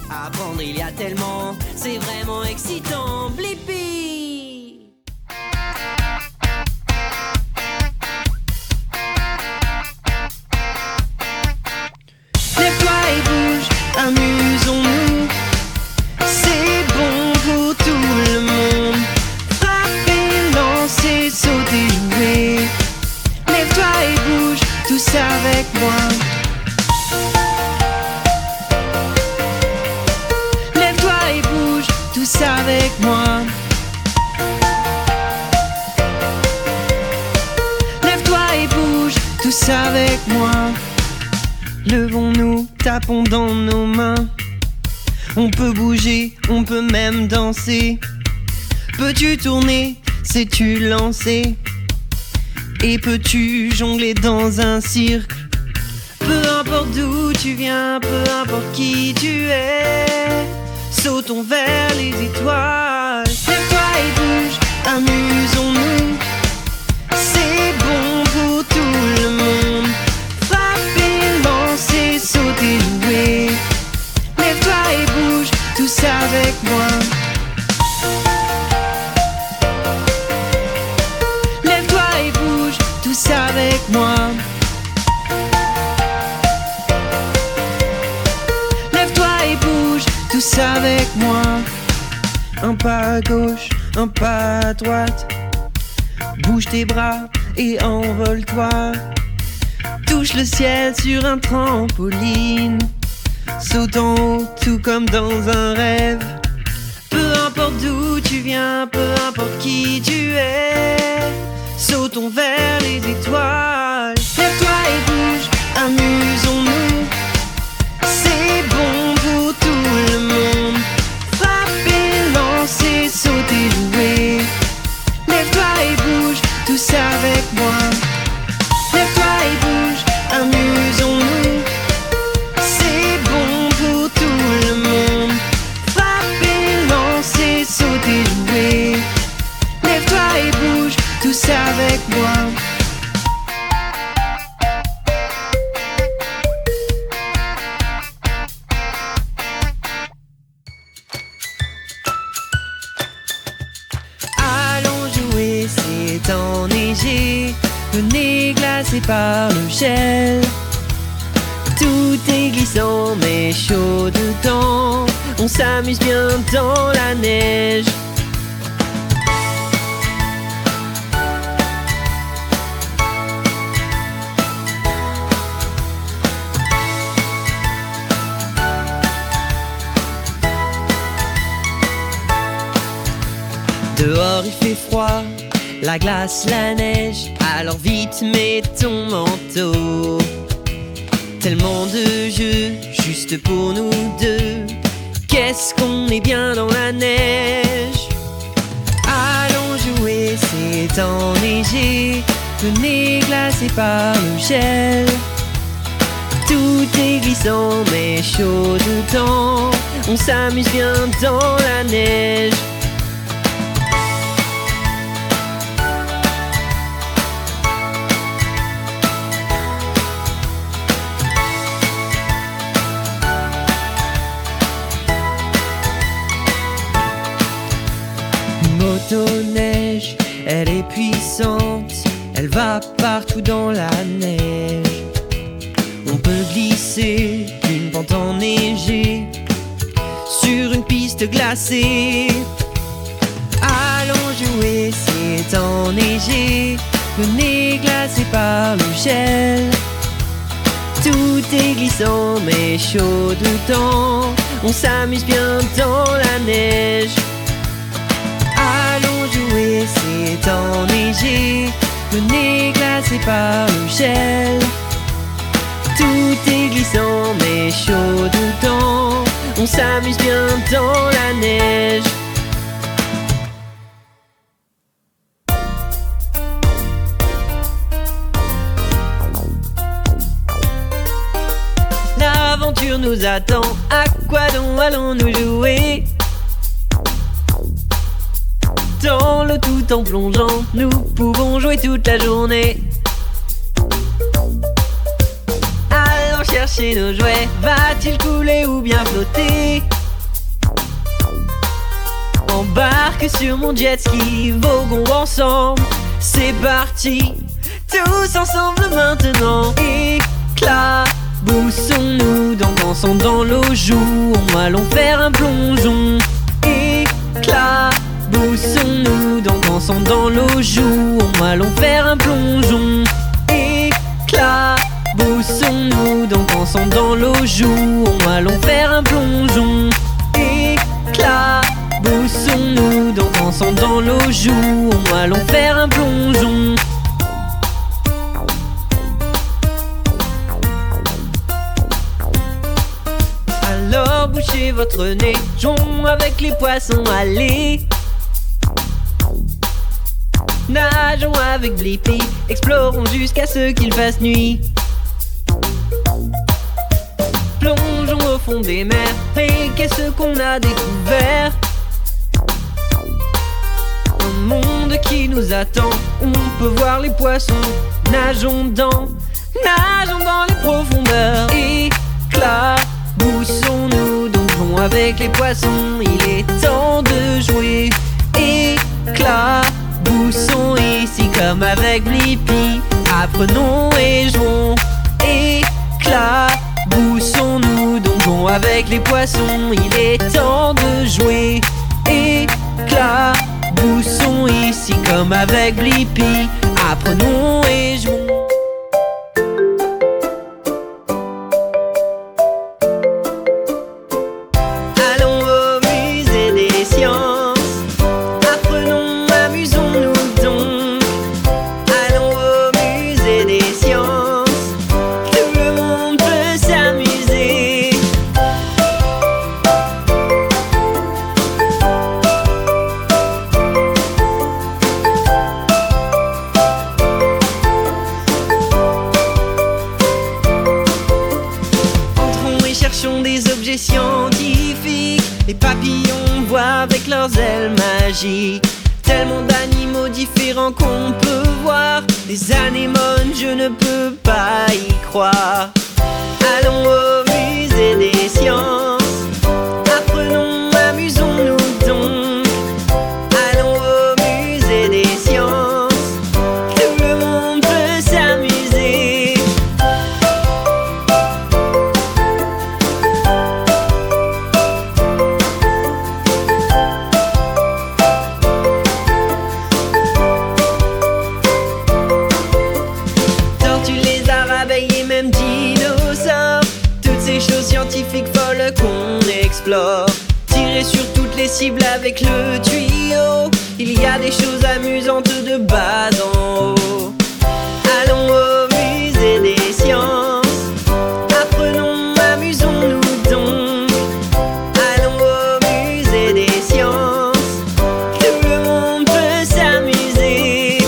Apprendre il y a tellement, c'est vraiment excitant. Blippi. Lève-toi et bouge, amusons-nous. C'est bon pour tout le monde. Frapper, lancer, sauter, jouer. Lève-toi et bouge, tous avec moi. Lève-toi et bouge, tous avec moi. Lève-toi et bouge, tous avec moi. Levons-nous, tapons dans nos mains. On peut bouger, on peut même danser. Peux-tu tourner, sais-tu lancer? Et peux-tu jongler dans un cirque? Peu importe d'où tu viens, peu importe qui tu es, sautons vers les étoiles. Lève-toi et bouge, amusons-nous. C'est bon pour tout le monde. Frapper, lancer, sauter, jouer. Lève-toi et bouge, tous avec moi. Lève-toi et bouge, tous avec moi. Lève-toi et bouge, tous avec moi. Un pas à gauche, un pas à droite. Bouge tes bras et envole-toi. Touche le ciel sur un trampoline. Saute en haut, tout comme dans un rêve. Peu importe d'où tu viens, peu importe qui tu es, sautons vers les étoiles. Lève-toi et bouge, amusons-nous. C'est bon pour tout le monde. Frapper, lancer, sauter, jouer. Lève-toi et bouge, tous avec moi. Lève-toi et bouge, amusons-nous. C'est bon pour tout le monde. Frapper, lancer, sauter, jouer. Lève-toi et bouge, tous avec moi. Allons jouer, c'est enneigé. Le nez glacé par le gel. Tout est glissant mais chaud dedans. On s'amuse bien dans la neige. Dehors il fait froid, la glace, la neige. Alors vite mets ton manteau. Tellement de jeux, juste pour nous deux. Qu'est-ce qu'on est bien dans la neige. Allons jouer, c'est enneigé. Le nez glacé par le gel. Tout est glissant mais chaud dedans. On s'amuse bien dans la neige. Motoneige, elle est puissante, elle va partout dans la neige. On peut glisser d'une pente enneigée sur une piste glacée. Allons jouer, c'est enneigé, le nez glacé par le gel. Tout est glissant mais chaud dedans. On s'amuse bien dans la neige. Allons jouer, c'est enneigé, le nez glacé par le gel. Tout est glissant mais chaud dedans. On s'amuse bien dans la neige. L'aventure nous attend, à quoi donc allons-nous jouer? Dans l'eau tout en plongeant, nous pouvons jouer toute la journée. Allons chercher nos jouets, va-t-il couler ou bien flotter? J'embarque sur mon jet ski, voguons ensemble. C'est parti, tous ensemble maintenant. Éclaboussons-nous, dansons dans l'eau, jouons, allons faire un plongeon. Éclaboussons-nous, dansons dans l'eau, jouons, allons faire un plongeon. Éclaboussons-nous, dansons dans l'eau, jouons, allons faire un plongeon. Éclaboussons-nous, dansons dans l'eau, jouons, allons faire un plongeon. Alors bouchez votre nez, jouons avec les poissons, allez. Nageons avec Blippi, explorons jusqu'à ce qu'il fasse nuit. Plongeons au fond des mers, et qu'est-ce qu'on a découvert? Un monde qui nous attend, où on peut voir les poissons. Nageons dans les profondeurs. Éclaboussons-nous, dansons avec les poissons. Il est temps de jouer. Éclaboussons ici comme avec Blippi. Apprenons et jouons. Éclaboussons-nous, dansons avec les poissons. Il est temps de jouer. Éclaboussons ici comme avec Blippi. Apprenons et jouons. Scientifiques, les papillons voient avec leurs ailes magiques. Tellement d'animaux différents qu'on peut voir. Les anémones, je ne peux pas y croire. Allons au musée des sciences. Apprenons, amusons-nous donc. Allons au musée des sciences. Tout le monde peut s'amuser. Et même dinosaures, toutes ces choses scientifiques folles qu'on explore. Tirer sur toutes les cibles avec le tuyau. Il y a des choses amusantes de bas en haut. Allons au musée des sciences. Apprenons, amusons-nous donc. Allons au musée des sciences. Tout le monde peut s'amuser.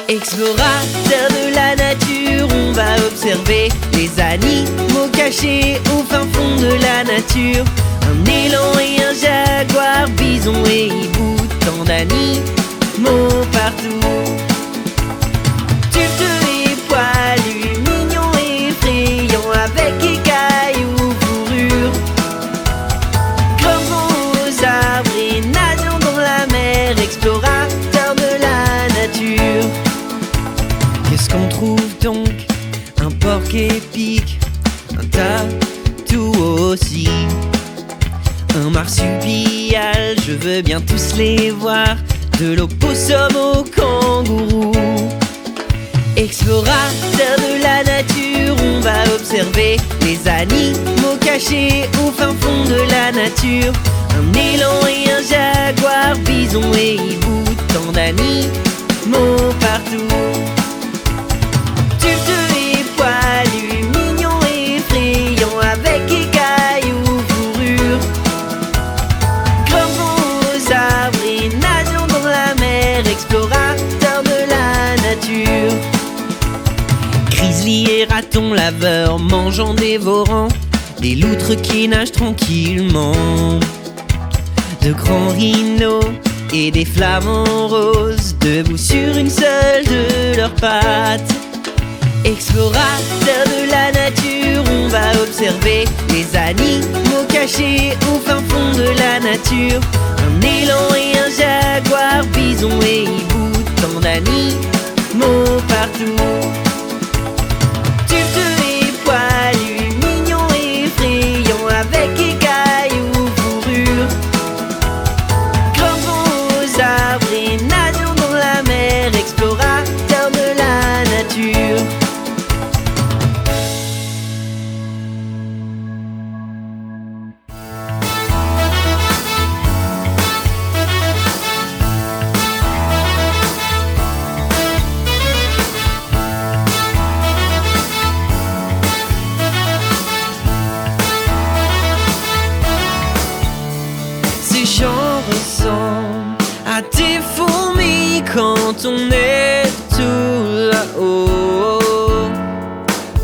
Explorateur de la nature, on va observer les animaux cachés au fin fond de la nature. Un élan et un jaguar, bison et hibou, tant d'animaux partout. Tufteux et poilus, mignons et effrayants, avec écailles ou fourrure. Grimpons aux arbres et nageons dans la mer, explorateur de la nature. Qu'est-ce qu'on trouve donc? Un porc épic, un tatou aussi, un marsupial, je veux bien tous les voir, de l'opossum au kangourou. Explorateur de la nature, on va observer les animaux cachés au fin fond de la nature. Un élan et un jaguar, bison et hibou, tant d'animaux partout. Tufteux et poilus, mignons et effrayants, avec écailles ou fourrure. Grimpons aux arbres et nageons dans la mer, explorateurs de la nature. Grizzly et raton laveur, mangeant, dévorant des loutres qui nagent tranquillement, de grands rhinos et des flamants roses, debout sur une seule de leurs pattes. Explorateurs de la nature, on va observer les animaux cachés au fin fond de la nature. Un élan et un jaguar, bison et hibou, tant d'animaux partout. Tuftes et poilus, mignons et effrayants, avec écailles ou fourrure. Grimpons aux arbres et nageons dans la mer, explorateurs de la nature. À tes fourmis quand on est tout là-haut.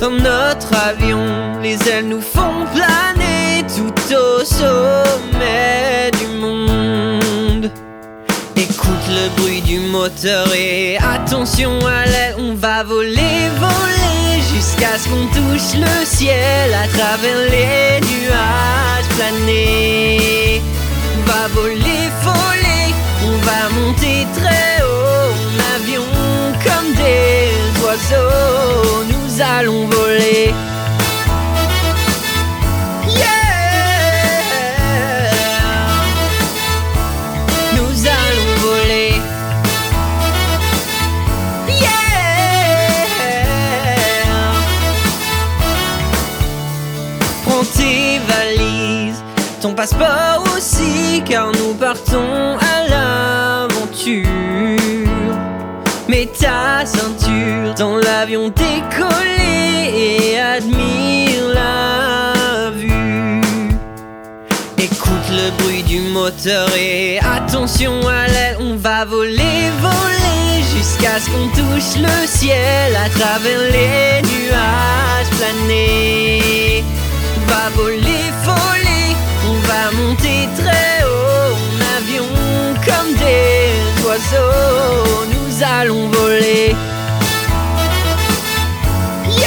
Dans notre avion, les ailes nous font planer tout au sommet du monde. Écoute le bruit du moteur et attention à l'aile. On va voler, voler jusqu'à ce qu'on touche le ciel, à travers les nuages planer. On va voler, voler, on va monter très haut en avion comme des oiseaux. Nous allons voler. Yeah, nous allons voler. Yeah, prends tes valises, ton passeport aussi, car nous partons à l'aventure. Mets ta ceinture dans l'avion décollé et admire la vue. Écoute le bruit du moteur et attention à l'aile. On va voler, voler jusqu'à ce qu'on touche le ciel, à travers les nuages planer. On va voler, voler, on va monter très haut en avion comme des oiseaux. Nous allons voler. Yeah,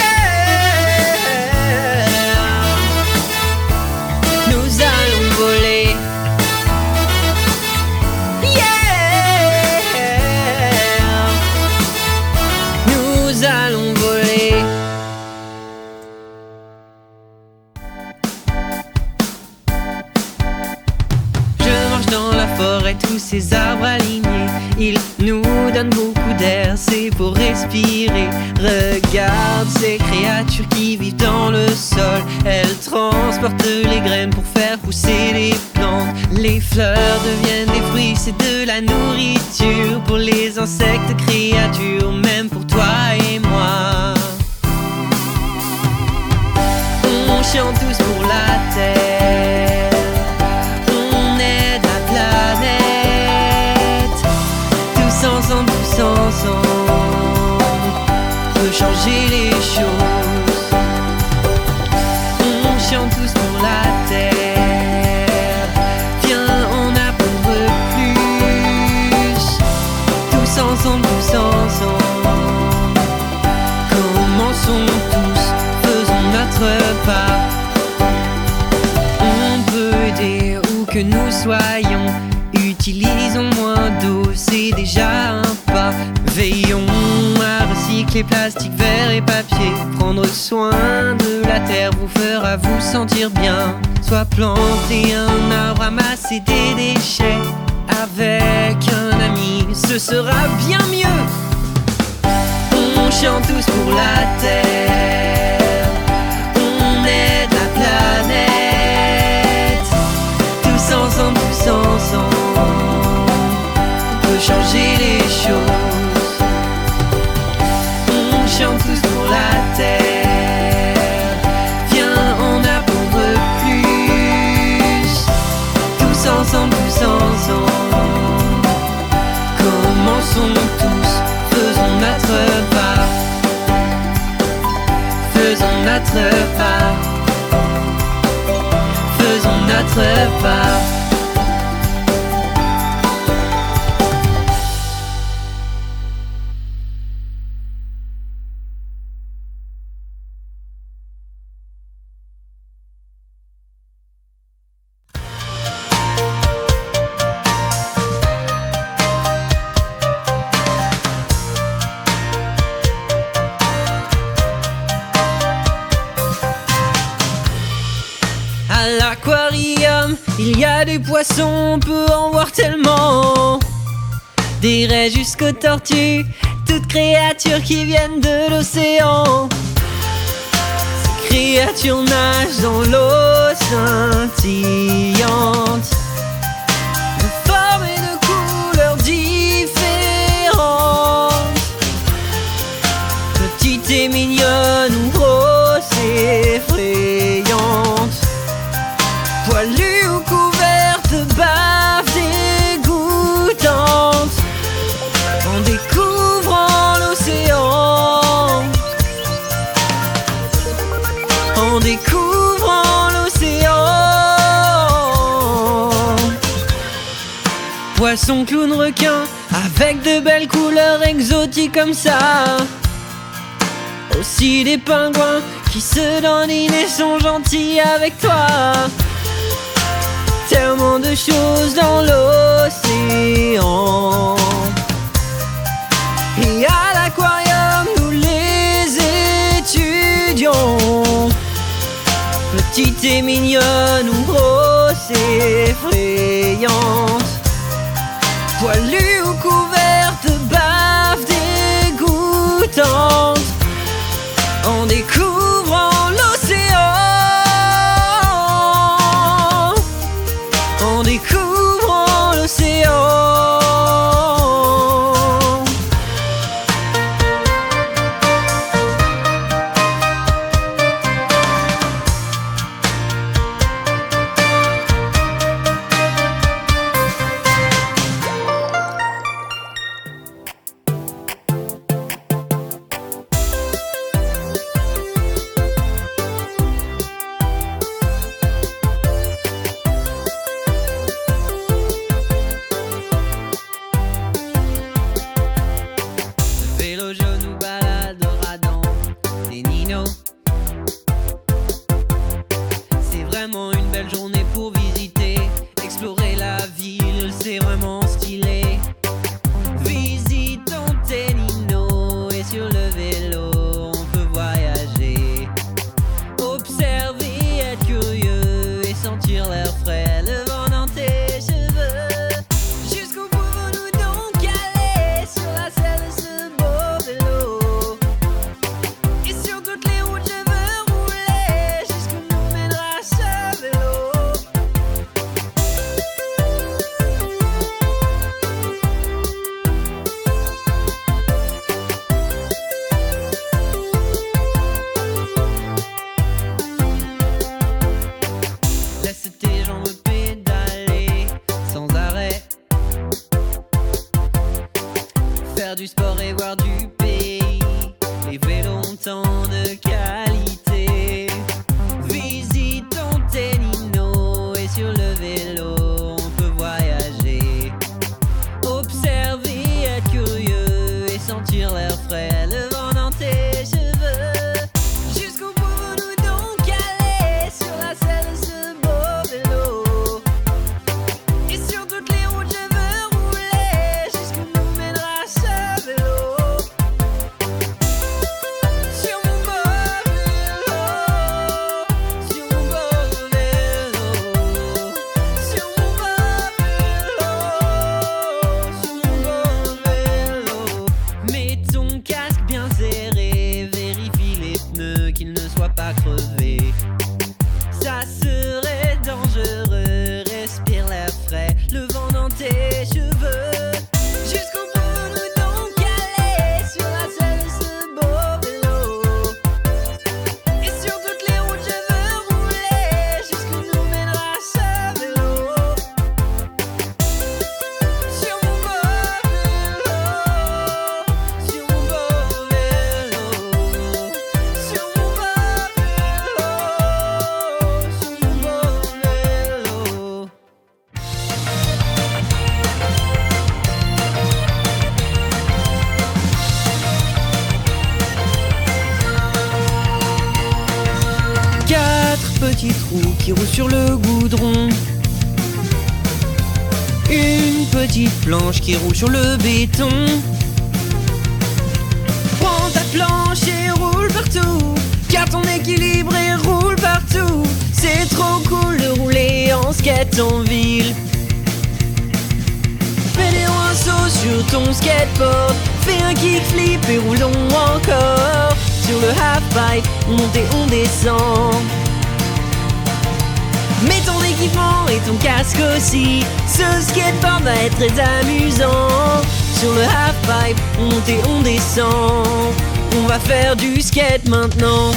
nous allons voler. Yeah, nous allons voler. Dans la forêt, tous ces arbres alignés, ils nous donnent beaucoup d'air, c'est pour respirer. Regarde ces créatures qui vivent dans le sol, elles transportent les graines pour faire pousser les plantes. Les fleurs deviennent des fruits, c'est de la nourriture pour les insectes, créatures, même pour toi et moi. On chante tous pour la terre. Tous ensemble, peut changer les choses. On chante tous pour la terre. Viens en apprendre plus. Tous ensemble, commençons tous, faisons notre part. On peut aider où que nous soyons. Utilisons moins d'eau, c'est déjà un pas. Veillons à recycler plastique, verre et papier. Prendre soin de la terre vous fera vous sentir bien. Soit planter un arbre, ramasser des déchets. Avec un ami, ce sera bien mieux. On chante tous pour la terre. On aide la planète. Tous ensemble, on peut changer les choses. On chante tous pour la terre. Viens en apprendre plus. Tous ensemble, commençons tous, faisons notre part. notre part. À l'aquarium, il y a des poissons, on peut en voir tellement. Des raies jusqu'aux tortues, toutes créatures qui viennent de l'océan. Ces créatures nagent dans l'eau scintillante, de formes et de couleurs différentes. Petite et mignonne ou grosse et effrayante, poilue ou couverte de bave dégoûtante, en découvrant l'océan, en découvrant l'océan. Poisson, clown, requin, avec de belles couleurs exotiques comme ça. Aussi des pingouins qui se dandinent et sont gentils avec toi. Tellement de choses dans l'océan. Et à l'aquarium, nous les étudions. Petite et mignonne ou grosse et effrayante, poilue ou couverte de bave dégoûtante, en découvrant l'océan, en découvrant l'océan. Vélo jaune ou baladera dans des ninos. C'est vraiment une belle journée pour visiter, explorer la ville, c'est vraiment stylé. Visitons tes ninos et sur le vélo on peut voyager, observer, être curieux et sentir l'air frais, le vent dans tes cheveux. Jusqu'où pouvons-nous donc aller sur la selle de ce beau vélo? Et sur toutes les routes je veux rouler, jusqu'où nous mènera ce vélo? Laisse tes jambes pédaler sans arrêt, faire du sport et voir du pays. Les vélos ont tant de qualité. Visitons tes ninos et sur le vélo on peut voyager, observer, être curieux et sentir l'air frais, le vent dans tes cheveux. Jusqu'où pouvons-nous donc aller sur la selle de ce beau vélo? Et sur toutes les routes je veux rouler, jusqu'où nous mènera ce vélo? Sur mon 4 petites roues qui roulent sur le goudron. Une petite planche qui roule sur le béton. Prends ta planche et roule partout, car ton équilibre et roule partout. C'est trop cool de rouler en skate en ville. Fais des rinceaux sur ton skateboard, fais un kickflip et roulons encore. Sur le half-pipe, on monte et on descend. Mets ton équipement et ton casque aussi, ce skateboard va être très amusant. Sur le half-pipe, on monte et on descend. On va faire du skate maintenant.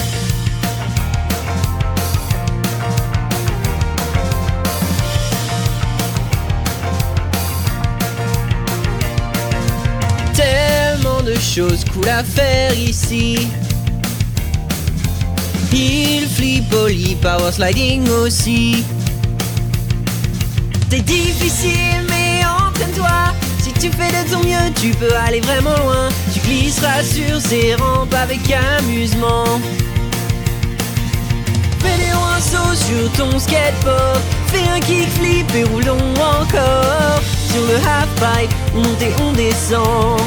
Tellement de choses cool à faire ici. Il flip, ollie, power sliding aussi. C'est difficile mais entraîne-toi. Si tu fais de ton mieux, tu peux aller vraiment loin. Tu glisseras sur ces rampes avec amusement. Fais des rinceaux sur ton skateboard, fais un kickflip et roulons encore. Sur le half-pipe, on monte et on descend.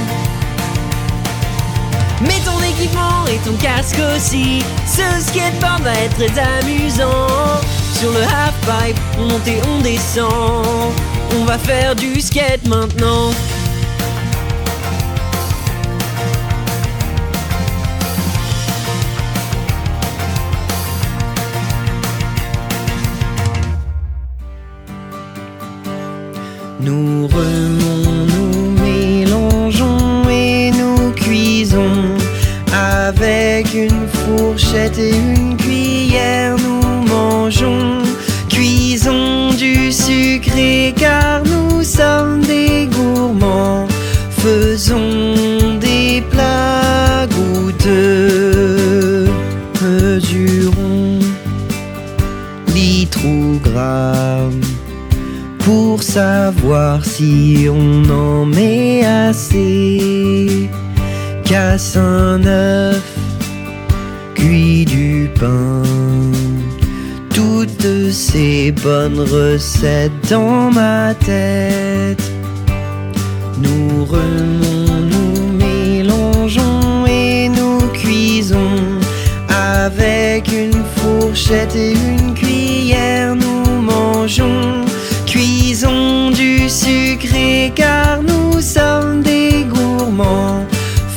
Mets ton équipement et ton casque aussi, ce skateboard va être très amusant. Sur le half-pipe, on monte et on descend. On va faire du skate maintenant. Nous remons, nous mélangeons et nous cuisons. Avec une fourchette et une cuillère, nous mangeons. Cuisons du sucré car nous sommes des gourmands. Faisons des plats goûteux. Mesurons litres ou grammes pour savoir si on en met assez. Casse un œuf, cuis du pain. Toutes ces bonnes recettes dans ma tête. Nous remons, nous mélangeons et nous cuisons. Avec une fourchette et une cuillère, nous mangeons. Cuisons du sucré car nous sommes des gourmands.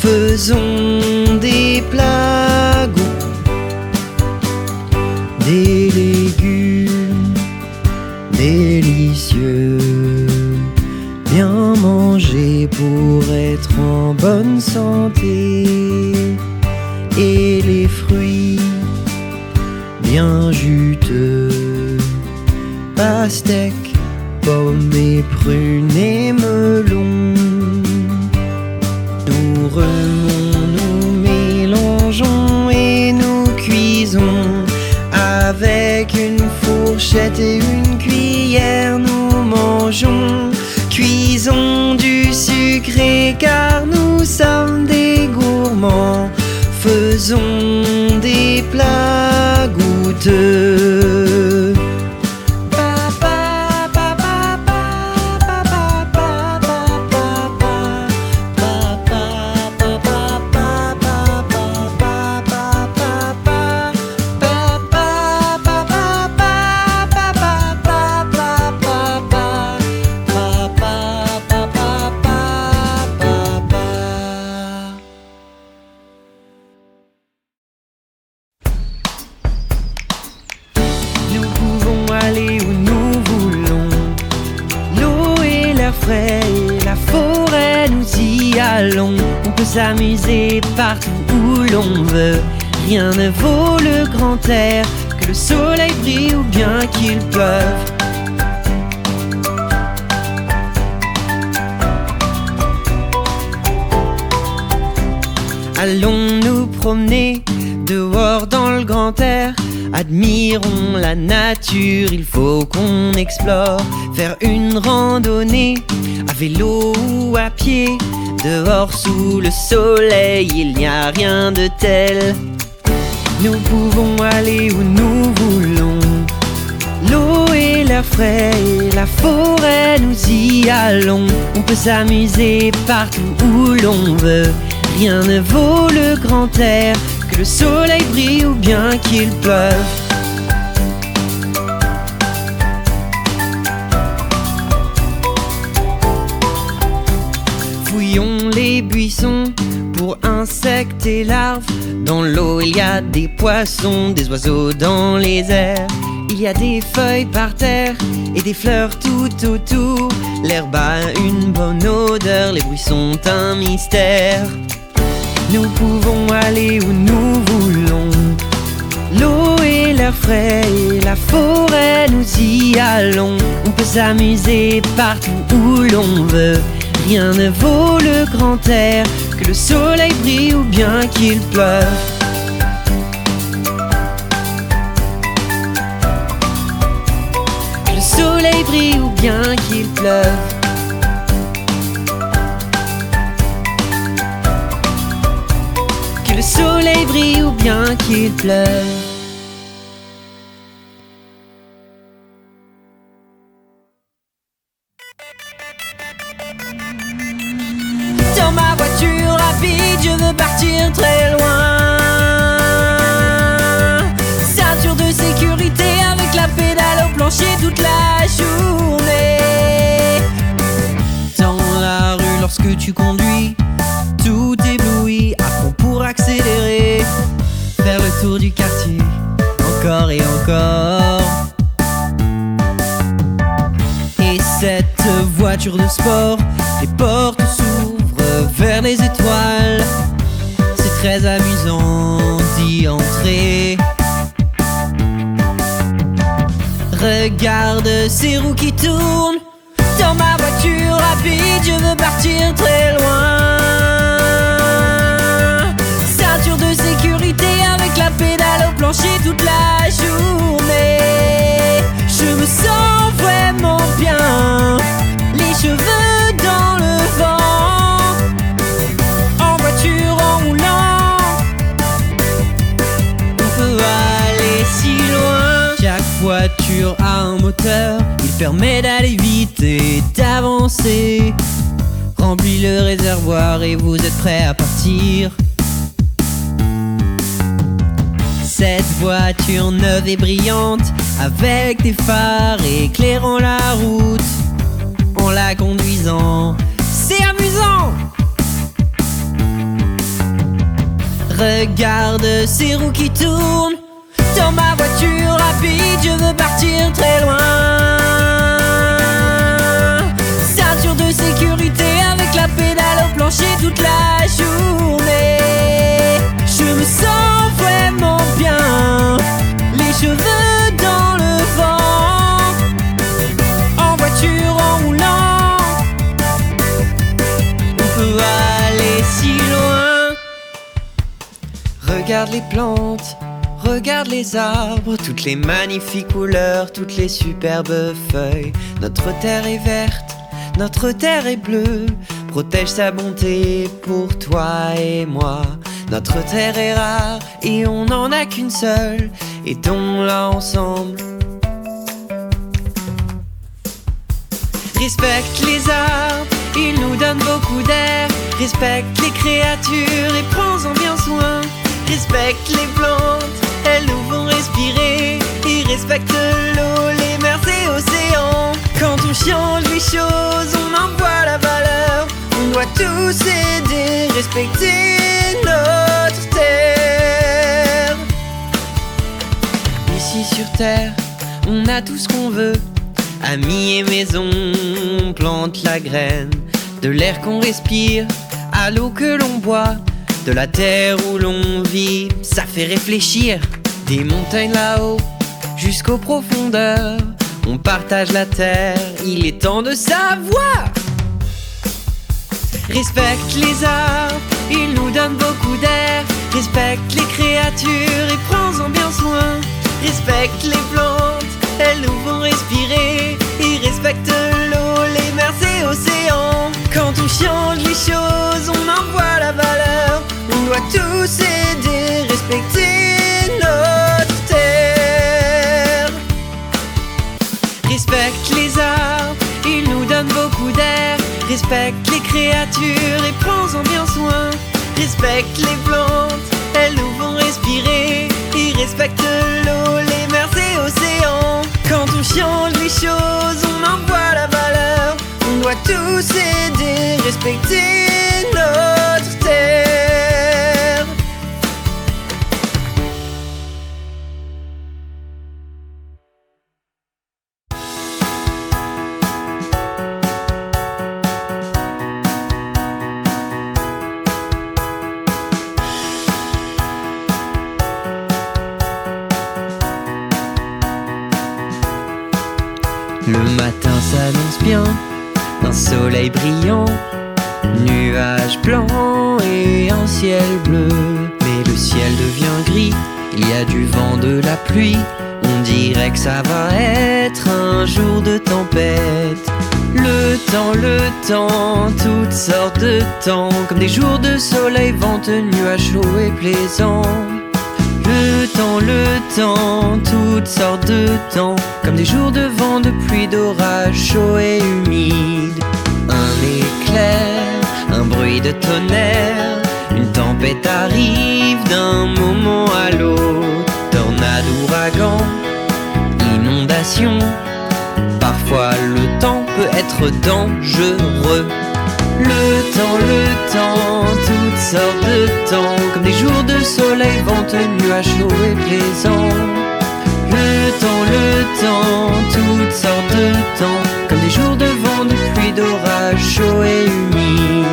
Faisons des plats des légumes délicieux. Bien manger pour être en bonne santé. Et les fruits bien juteux. Pastèques, pommes et prunes et melons. Nous remons, nous mélangeons et nous cuisons. Avec une fourchette et une cuillère, nous mangeons. Cuisons du sucré car nous sommes des gourmands. Faisons des plats goûteux. Aller où nous voulons, l'eau et l'air frais et la forêt, nous y allons. On peut s'amuser partout où l'on veut. Rien ne vaut le grand air, que le soleil brille ou bien qu'il pleuve. Allons nous promener dehors dans le grand air. Admirons la nature, il faut qu'on explore. Faire une randonnée, à vélo ou à pied. Dehors sous le soleil, il n'y a rien de tel. Nous pouvons aller où nous voulons. l'air frais et la forêt, nous y allons. On peut s'amuser partout où l'on veut. Rien ne vaut le grand air, que le soleil brille ou bien qu'il pleuve. Fouillons les buissons pour insectes et larves. Dans l'eau il y a des poissons, des oiseaux dans les airs. Il y a des feuilles par terre et des fleurs tout autour. L'herbe a une bonne odeur, les bruits sont un mystère. Nous pouvons aller où nous voulons. L'eau et l'air frais et la forêt, nous y allons. On peut s'amuser partout où l'on veut. Rien ne vaut le grand air, que le soleil brille ou bien qu'il pleuve. Que le soleil brille ou bien qu'il pleuve. Que le soleil brille ou bien qu'il pleuve. Dans ma voiture rapide, je veux partir très loin. Ceinture de sécurité avec la pédale au plancher toute la journée. Dans la rue lorsque tu conduis, tout ébloui, à fond pour accélérer. Faire le tour du quartier, encore et encore. Et cette voiture de sport, les portes s'ouvrent vers les étoiles. C'est très amusant d'y entrer. Regarde ces roues qui tournent. Dans ma voiture rapide, je veux partir très loin. Ceinture de sécurité avec la pédale au plancher toute la journée. Je me sens vraiment bien, les cheveux dans le vent. En voiture, en roulant, on peut aller si loin. Chaque voiture a un moteur, il permet d'aller vite et d'avancer. Remplis le réservoir et vous êtes prêts à partir. Cette voiture neuve et brillante, avec des phares éclairant la route. En la conduisant, c'est amusant. Regarde ces roues qui tournent. Dans ma voiture rapide, je veux partir très loin. Ceinture de sécurité avec la pédale au plancher toute la journée. Je me sens vraiment bien, les cheveux dans le vent. En voiture, en roulant, on peut aller si loin. Regarde les plantes, regarde les arbres, toutes les magnifiques couleurs, toutes les superbes feuilles. Notre terre est verte, notre terre est bleue. Protège sa bonté pour toi et moi. Notre terre est rare et on n'en a qu'une seule. Aidons-la ensemble. Respecte les arbres, ils nous donnent beaucoup d'air. Respecte les créatures et prends-en bien soin. Respecte les plantes, elles nous font respirer. Et respecte l'eau, les mers et océans. Quand on change les choses, on en voit la valeur. On doit tous aider, respecter notre terre. Ici sur terre, on a tout ce qu'on veut. Amis et maison, on plante la graine. De l'air qu'on respire, à l'eau que l'on boit. De la terre où l'on vit, ça fait réfléchir. Des montagnes là-haut, jusqu'aux profondeurs. On partage la terre, il est temps de savoir. Respecte les arbres, ils nous donnent beaucoup d'air. Respecte les créatures et prends-en bien soin. Respecte les plantes, elles nous font respirer. Et respecte l'eau, les mers et océans. Quand on change les choses, on en voit la valeur. On doit tous aider, respecter notre terre. Respecte Respecte les créatures et prends-en bien soin. Respecte les plantes, elles nous font respirer. Et respecte l'eau, les mers et océans. Quand on change les choses, on en voit la valeur. On doit tous aider, respecter notre terre. Le matin s'annonce bien, un soleil brillant, nuages blancs et un ciel bleu. Mais le ciel devient gris, il y a du vent, de la pluie. On dirait que ça va être un jour de tempête. Le temps, toutes sortes de temps, comme des jours de soleil, venteux, nuages chauds et plaisants. Le temps, toutes sortes de temps, comme des jours de vent, de pluie, d'orage, chaud et humide. Un éclair, un bruit de tonnerre, une tempête arrive d'un moment à l'autre. Tornade, ouragan, inondation, parfois le temps peut être dangereux. Le temps, toutes sortes de temps, comme des jours de soleil, venteux, nuages chauds et plaisants. Le temps, toutes sortes de temps, comme des jours de vent, de pluie, d'orage, chaud et humide.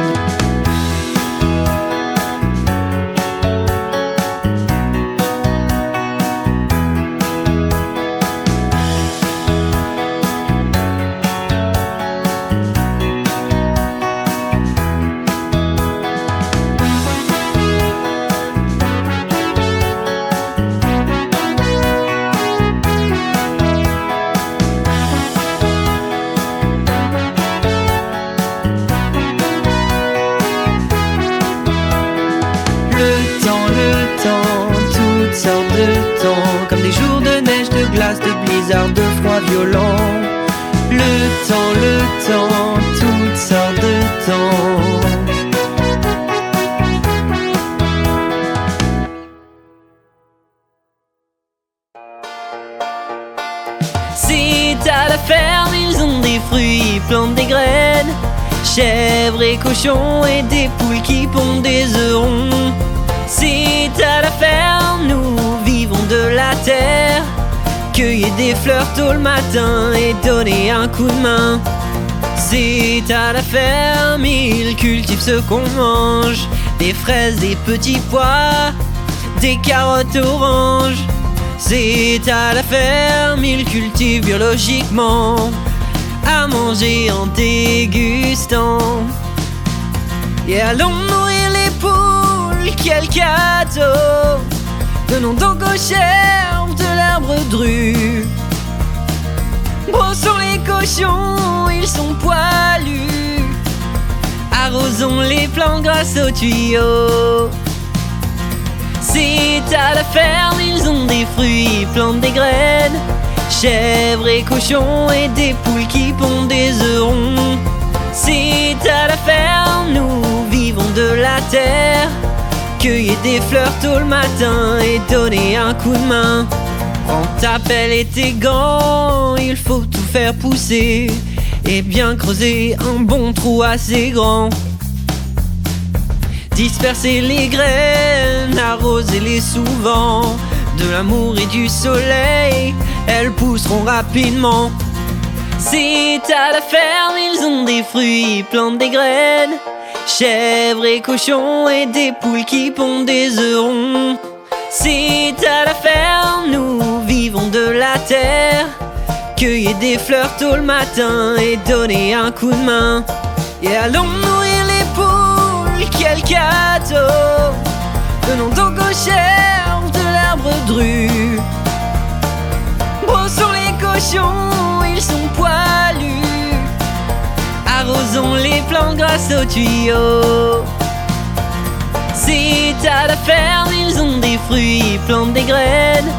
Toutes sortes de temps, comme des jours de neige, de glace, de blizzard, de froid violent. Le temps, toutes sortes de temps. C'est à la ferme, ils ont des fruits, ils plantent des graines. Chèvres et cochons et des poules qui pondent des œufs ronds. C'est à la ferme, nous vivons de la terre. Cueillir des fleurs tôt le matin et donner un coup de main. C'est à la ferme, ils cultivent ce qu'on mange. Des fraises, des petits pois, des carottes oranges. C'est à la ferme, ils cultivent biologiquement, à manger en dégustant. Et allons nourrir les poules, quel cadeau! Donnons donc aux chèvres de l'herbe drue. Brossons les cochons, ils sont poilus. Arrosons les plantes grâce aux tuyaux. C'est à la ferme, ils ont des fruits, ils plantent des graines. Chèvres et cochons et des poules qui pondent des œufs ronds. C'est à la ferme, nous vivons de la terre. Cueillir des fleurs tôt le matin et donner un coup de main. Prends ta pelle et tes gants, il faut tout faire pousser et bien creuser un bon trou assez grand. Disperser les graines, arroser-les souvent. De l'amour et du soleil, elles pousseront rapidement. C'est à la ferme, ils ont des fruits, ils plantent des graines. Chèvres et cochons et des poules qui pondent des œufs ronds. C'est à la ferme, nous vivons de la terre. Cueillir des fleurs tôt le matin et donner un coup de main. Et allons nourrir les poules, quel cadeau! Donnons donc aux chèvres de l'herbe drue. Brossons les cochons, ils sont poilus. Arrosons les plantes grâce aux tuyaux. C'est à la ferme, ils ont des fruits, ils plantent des graines.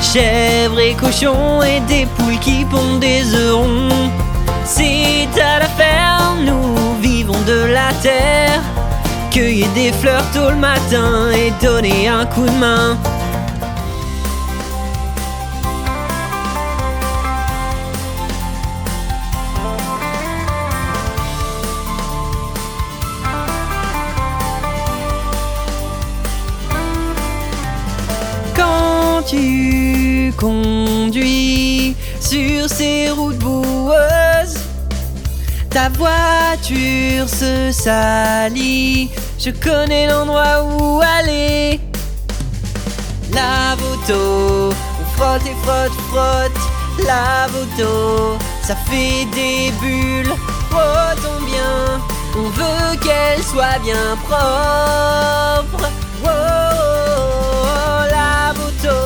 Chèvres et cochons et des poules qui pondent des œufs ronds. C'est à la ferme, nous vivons de la terre. Cueillir des fleurs tôt le matin et donner un coup de main. Quand tu conduis sur ces routes boueuses, ta voiture se salit, je connais l'endroit où aller. Lave auto, on frotte et frotte, frotte. Lave auto, ça fait des bulles. Frottons bien, on veut qu'elle soit bien propre. Oh, lave auto.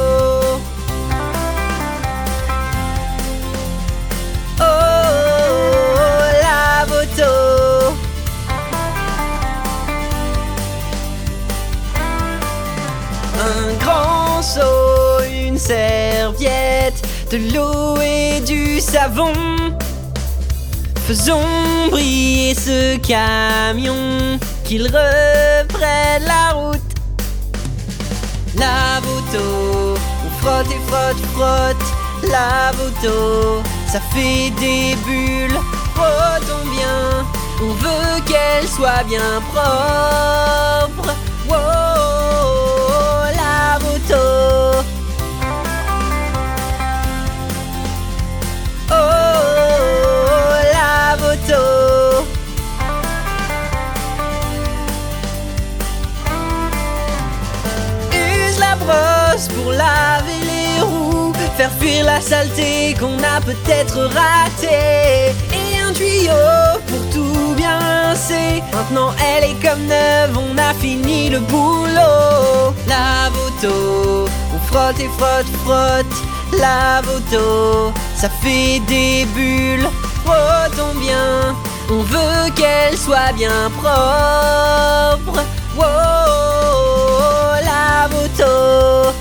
Un grand seau, une serviette, de l'eau et du savon. Faisons briller ce camion, qu'il reprenne la route. Lave auto, on frotte et frotte, frotte. Lave auto, ça fait des bulles. Frottons bien, on veut qu'elle soit bien propre. Wow, lave auto. Oh, lave auto. Use la brosse pour laver les roues, faire fuir la saleté qu'on a peut-être ratée, et un tuyau pour tout bien rincer. Maintenant elle est comme neuve, on a fini le boulot. Lave auto, on frotte et frotte, frotte. Lave auto, ça fait des bulles. Frottons bien, on veut qu'elle soit bien propre. Wow, lave auto.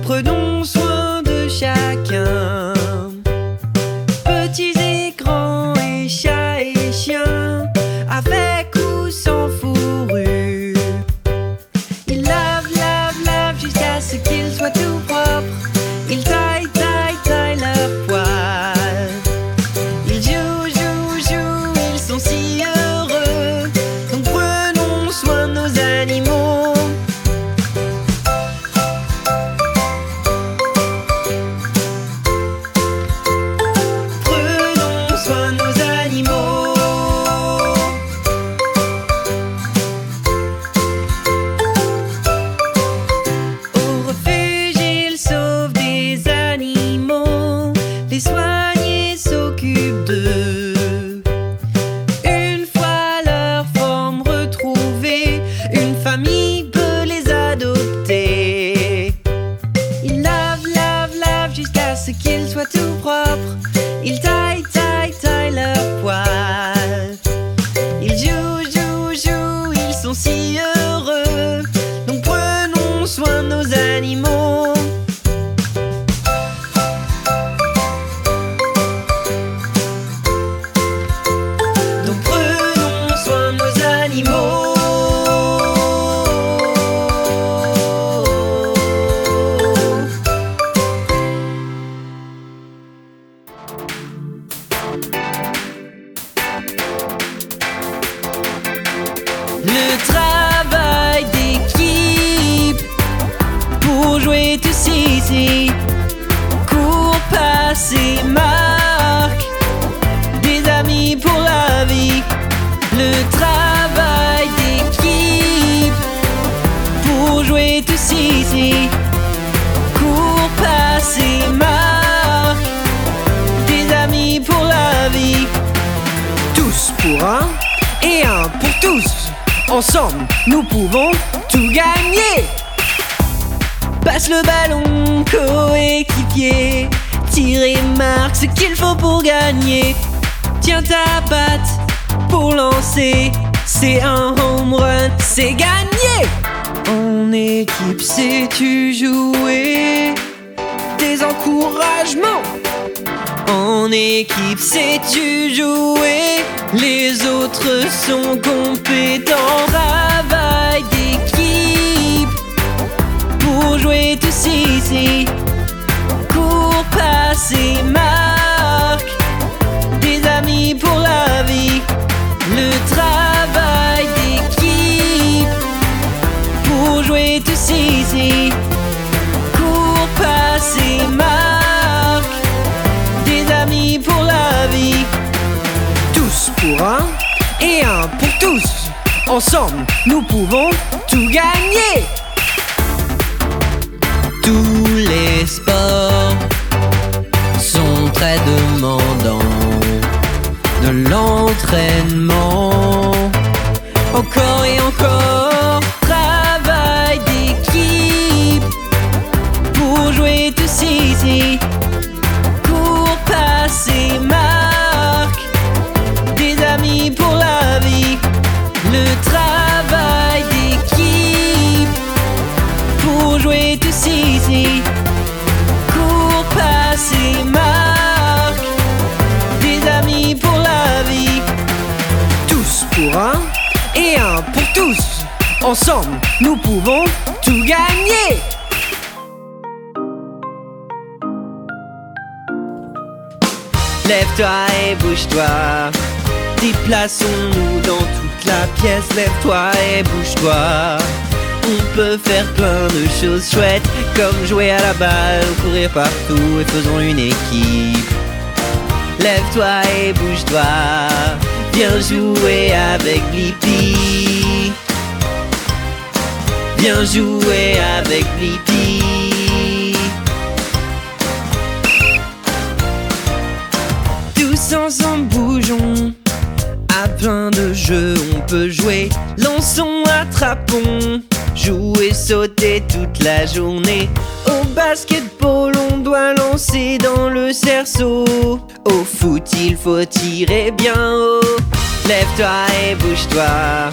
Prenons soin de chacun, petits et grands et chats et chiens, avec ou sans fourrure. Ils lavent, lavent, lavent jusqu'à ce qu'ils soient tout propres. Ils taillent, taillent, taillent leurs poils. Ils jouent, jouent, jouent, ils sont si heureux. Donc prenons soin de nos animaux. Les soignés s'occupent d'eux. Une fois leur forme retrouvée, une famille peut les adopter. Ils lavent, lavent, lavent jusqu'à ce qu'ils soient tout propres. Ils taillent, taillent, taillent leurs poils. Ils jouent, jouent, jouent, ils sont si heureux. Donc prenons soin de nos animaux. Le travail d'équipe pour jouer tous ici. Cours, passer, marque, des amis pour la vie. Le travail d'équipe pour jouer tous ici. Cours, passer, marque, des amis Ensemble, nous pouvons tout gagner. Passe le ballon, coéquipier. Tire et marque ce qu'il faut pour gagner. Tiens ta patte pour lancer. C'est un home run, c'est gagné. En équipe, sais-tu jouer? Des encouragements. En équipe, sais-tu jouer? Les autres sont compétents. Travail d'équipe pour jouer tous ici. Cours, passe et marque. Des amis pour la vie. Le travail d'équipe pour jouer tous ici. Cours, passe et marque. Des amis pour la vie. Tous pour un et un pour tous. Ensemble, nous pouvons tout gagner. Tous les sports sont très demandants. De l'entraînement, encore et encore. Travail d'équipe pour jouer tous ici. Cours, passe et marque. Des amis pour la vie. Le travail d'équipe pour jouer tous ici. Cours, passe et marque. Des amis pour la vie. Tous pour un et un pour tous. Ensemble, nous pouvons tout gagner. Lève-toi et bouge-toi. Déplaçons-nous dans toute la pièce. Lève-toi et bouge-toi. On peut faire plein de choses chouettes, comme jouer à la balle, courir partout et faisons une équipe. Lève-toi et bouge-toi. Viens jouer avec Blippi. Viens jouer avec Blippi. Tous ensemble bougeons. À plein de jeux on peut jouer. Lançons, attrapons. Jouer, sauter toute la journée. Au basketball on doit lancer dans le cerceau. Au foot il faut tirer bien haut. Lève-toi et bouge-toi.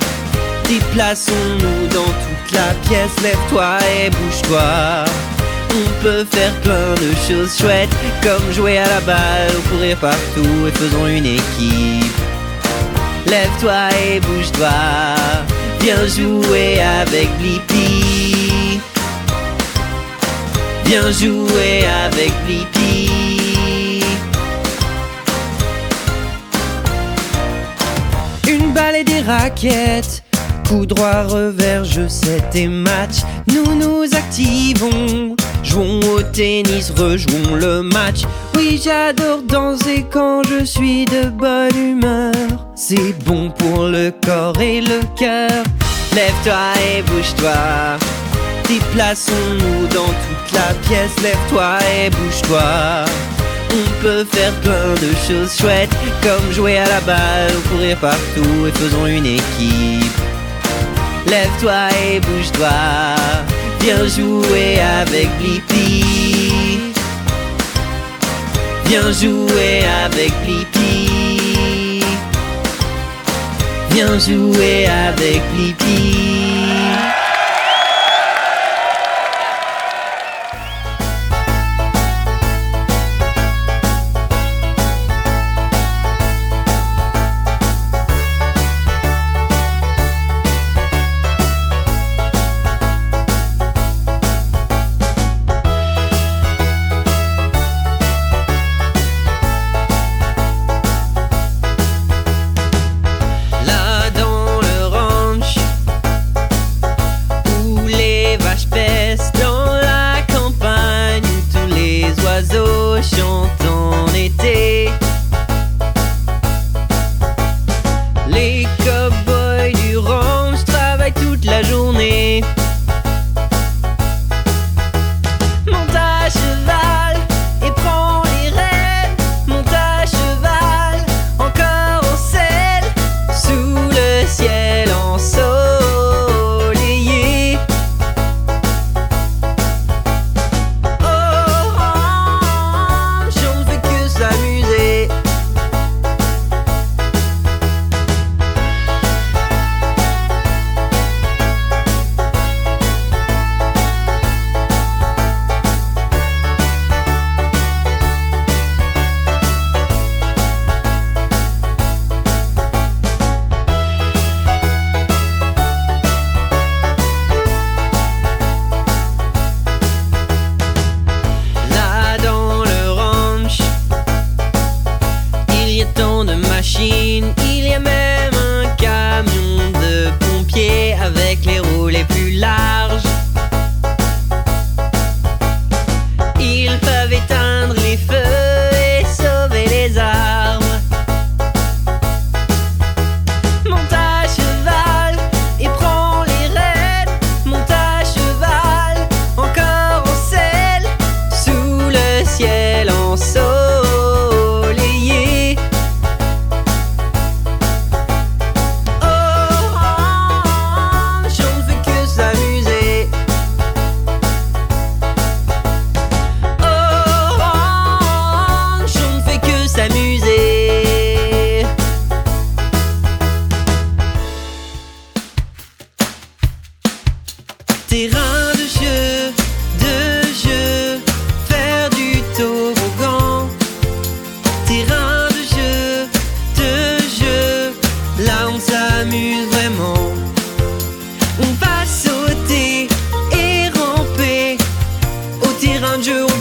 Déplaçons-nous dans toute la pièce. Lève-toi et bouge-toi. On peut faire plein de choses chouettes, comme jouer à la balle ou courir partout et faisons une équipe. Lève-toi et bouge-toi. Viens jouer avec Blippi. Viens jouer avec Blippi. Une balle et des raquettes. Coup droit, revers, jeu, set et match. Nous nous activons. Jouons au tennis, rejouons le match. Oui, j'adore danser quand je suis de bonne humeur. C'est bon pour le corps et le cœur. Lève-toi et bouge-toi. Déplaçons-nous dans toute la pièce. Lève-toi et bouge-toi. On peut faire plein de choses chouettes, comme jouer à la balle ou courir partout et faisons une équipe. Lève-toi et bouge-toi. Viens jouer avec Blippi. Viens jouer avec Blippi. Viens jouer avec Blippi.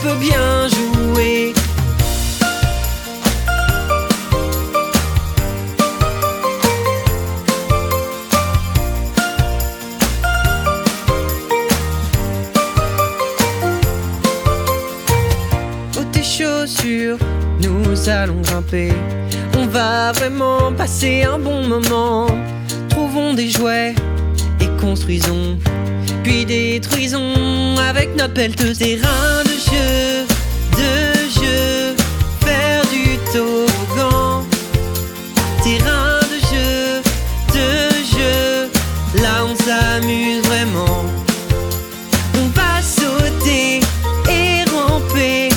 peut bien jouer. Chaussures, nous allons grimper. On va vraiment passer un bon moment. Trouvons des jouets et construisons, puis détruisons avec notre pelleteuse. Terrain de jeu, faire du toboggan. Terrain de jeu, là on s'amuse vraiment. On va sauter et ramper.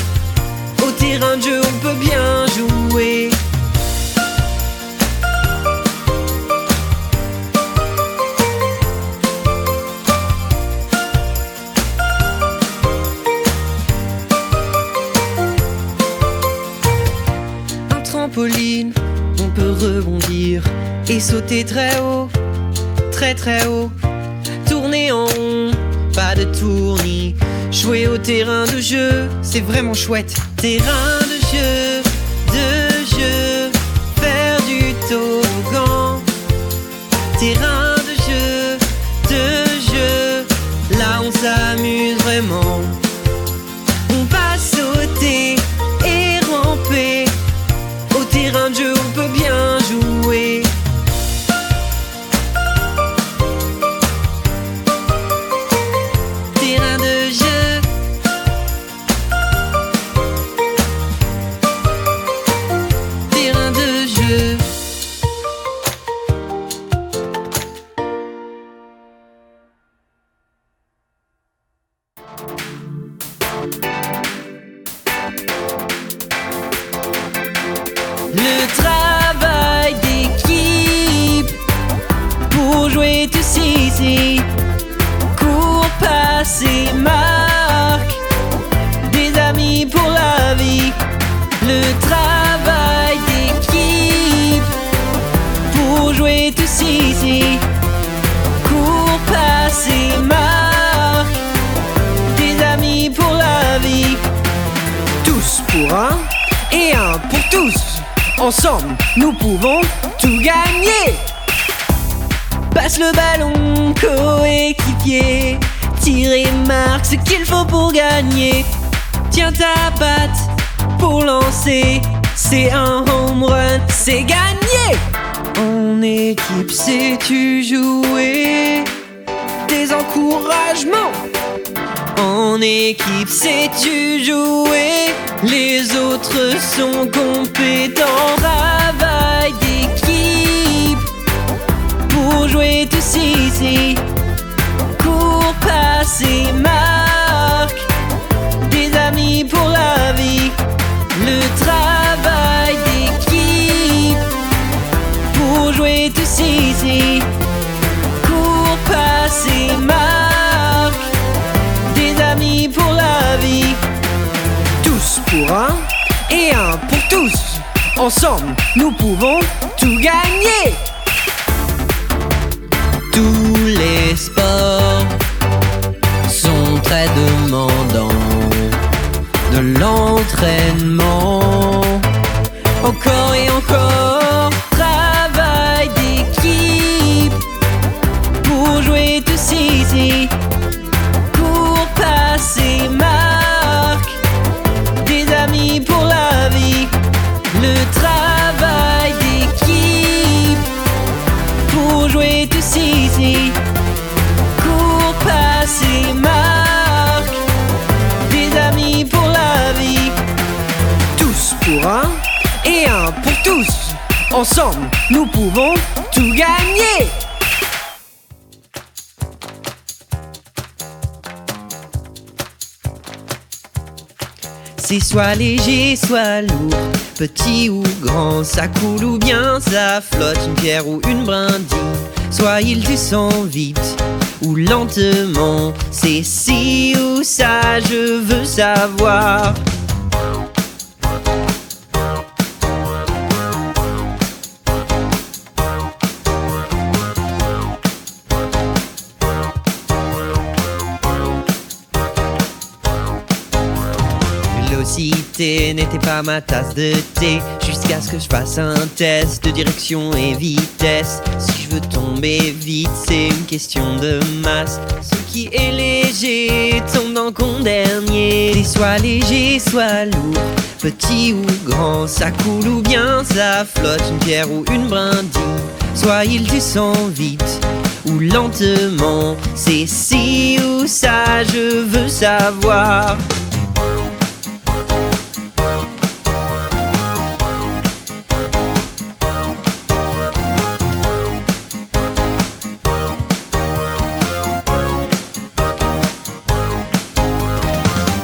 Au terrain de jeu, on peut bien jouer. Un trampoline, on peut rebondir et sauter très haut, très très haut. Tourner en rond, pas de tournis. Jouer au terrain de jeu, c'est vraiment chouette. Terrain de jeu, faire du toboggan. Terrain de jeu, là on s'amuse vraiment. On va sauter et ramper. Au terrain de jeu, on peut bien jouer. Terrain de jeu. Le travail d'équipe pour jouer tous ici. Cours, passe et marque, des amis pour la vie. Le travail d'équipe pour jouer tous ici. Cours, passe et marque, des amis pour la vie. Tous pour un et un pour tous. Ensemble, nous pouvons tout gagner. Passe le ballon, coéquipier. Tire et marque ce qu'il faut pour gagner. Tiens ta patte pour lancer. C'est un home run, c'est gagné. En équipe, sais-tu jouer? Des encouragements. En équipe, sais-tu jouer? Les autres sont compétents. Travail d'équipe pour jouer tous ici. Cours, passe et marque, des amis pour la vie. Le travail d'équipe pour jouer tous ici. Cours, passe et marque, des amis pour la vie. Tous pour un et un pour tous. Ensemble, nous pouvons tout gagner. Tous les sports sont très demandants. De l'entraînement, encore et encore. Travail d'équipe pour jouer tous ici. Cours, passe et marque, des amis pour la vie. Le travail d'équipe pour jouer tous ici. Cours, passe et marque, des amis pour la vie. Tous pour un et un pour tous. Ensemble, nous pouvons tout gagner. C'est soit léger, soit lourd, petit ou grand, ça coule ou bien ça flotte, une pierre ou une brindille. Soit il descend vite ou lentement, c'est ci ou ça, je veux savoir. vélocité n'était pas ma tasse de thé, jusqu'à ce que je fasse un test de direction et vitesse. Si je veux tomber vite, c'est une question de masse. Ce qui est léger tombe dans le con dernier. Soit léger, soit lourd, petit ou grand, ça coule ou bien ça flotte, une pierre ou une brindille. Soit il descend vite ou lentement, c'est ci ou ça, je veux savoir.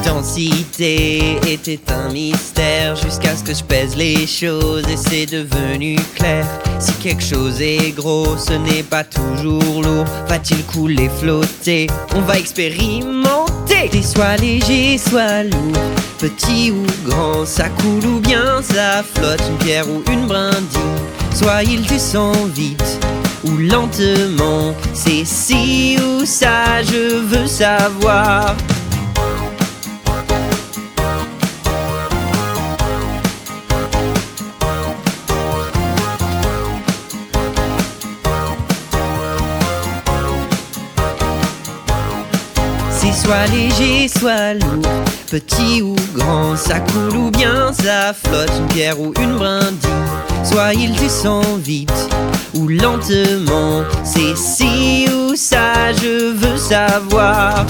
Densité était un mystère jusqu'à ce que je pèse les choses et c'est devenu clair. Si quelque chose est gros, ce n'est pas toujours lourd. Va-t-il couler, flotter? On va expérimenter. Et soit léger, soit lourd, petit ou grand, ça coule ou bien ça flotte, une pierre ou une brindille. Soit il descend vite ou lentement, c'est ci ou ça, je veux savoir. C'est soit léger, soit lourd, petit ou grand, ça coule ou bien ça flotte, une pierre ou une brindille. Soit il descend vite ou lentement, c'est ci ou ça, je veux savoir.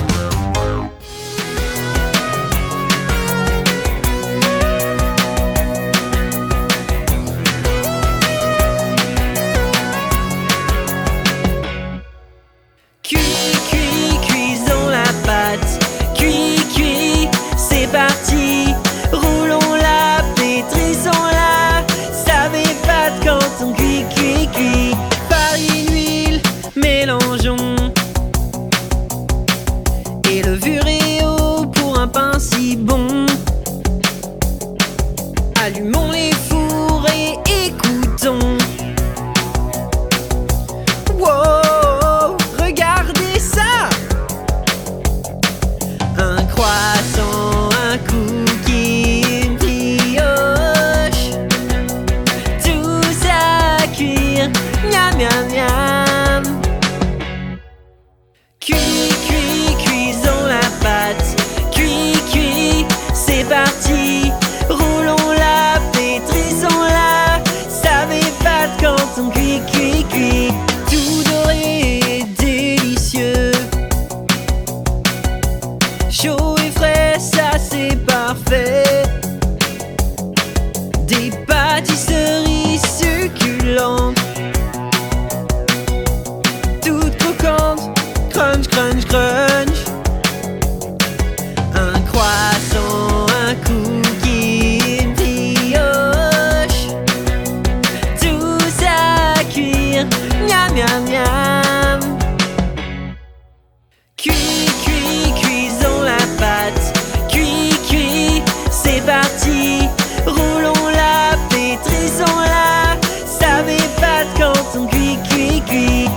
Parti, roulons-la, pétrissons-la, ça m'épate quand on cuit, cuit, cuit. Farine, huile, mélangeons, et levure et eau pour un pain si bon. Allumons les fours et écoutons. Wow, regardez ça! Un croissant, un cookie, une brioche, tout ça à cuire, miam miam miam. Cuit, cuit, cuisons la pâte, cuit, cuit, c'est parti. Roulons-la, pétrissons-la, ça m'épate quand on cuit, cuit, cuit. Tout doré et délicieux, chaud et frais, ça c'est parfait. Des pâtisseries succulentes, toutes croquantes, crunch, crunch, crunch. Un croissant, un cookie, une brioche, tout ça à cuire, miam, miam, miam. Cuit, cuit, cuisons la pâte, cuit, cuit, c'est parti. Roulons-la, pétrissons-la, ça m'épate quand on cuit, cuit, cuit.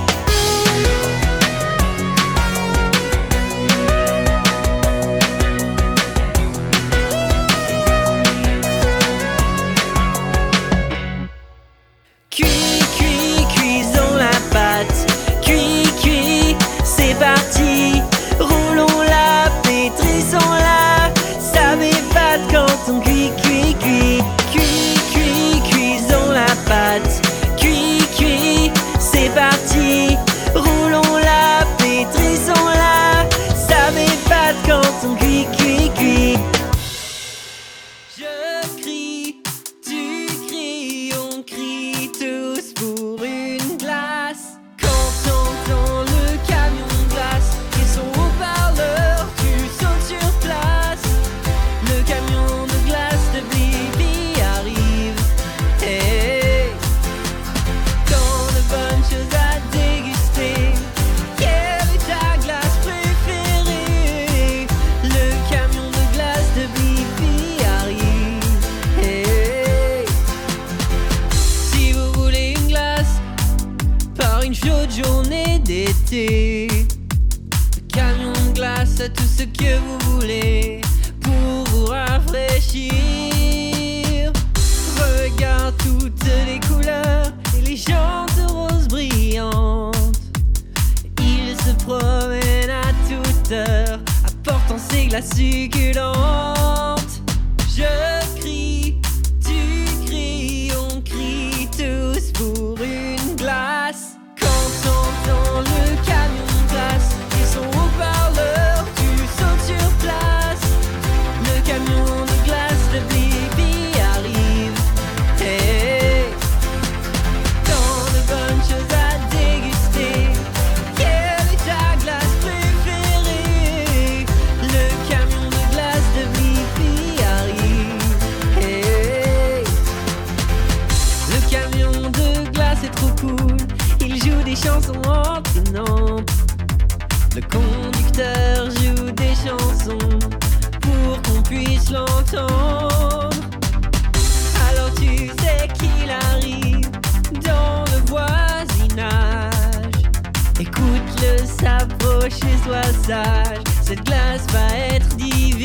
Cuit, cuit, cuisons la pâte, cuit, cuit, c'est parti. Roulons-la, pétrissons-la, ça m'épate quand on cuit, cuit, cuit. Cuit, cuit, cuisons la pâte, cuit, cuit, c'est parti. Roulons-la, pétrissons-la, ça m'épate quand on cuit, cuit, cuit. Je crie, tu cries, on crie tous pour une glace. Quand t'entends le camion de glace et son haut-parleur, tu sautes sur place. Le camion de glace de Blippi arrive. Hey, tant de bonnes choses à déguster. Quelle est ta glace préférée? Le camion de glace de Blippi arrive. Hey, si vous voulez une glace par une chaude journée d'été, le camion de glace a tout ce que vous voulez pour vous rafraîchir. déchire. Regarde toutes les couleurs et les jantes roses brillantes. Il se promène à toute heure, apportant ses glaces succulentes. Je crie, tu cries, on crie tous pour une glace. Quand t'entends le camion de glace et son haut-parleur, tu sautes sur place. Le camion de glace de Blippi arrive. Hey, tant de bonnes choses à déguster. Quelle est ta glace préférée? Le camion de glace de Blippi arrive. Hey, le camion de glace est trop cool. Il joue des chansons entraînantes. Le conducteur joue des chansons pour qu'on puisse l'entendre. Alors tu sais qu'il arrive dans le voisinage. Écoute-le s'approcher, sois sage. Cette glace va être divine.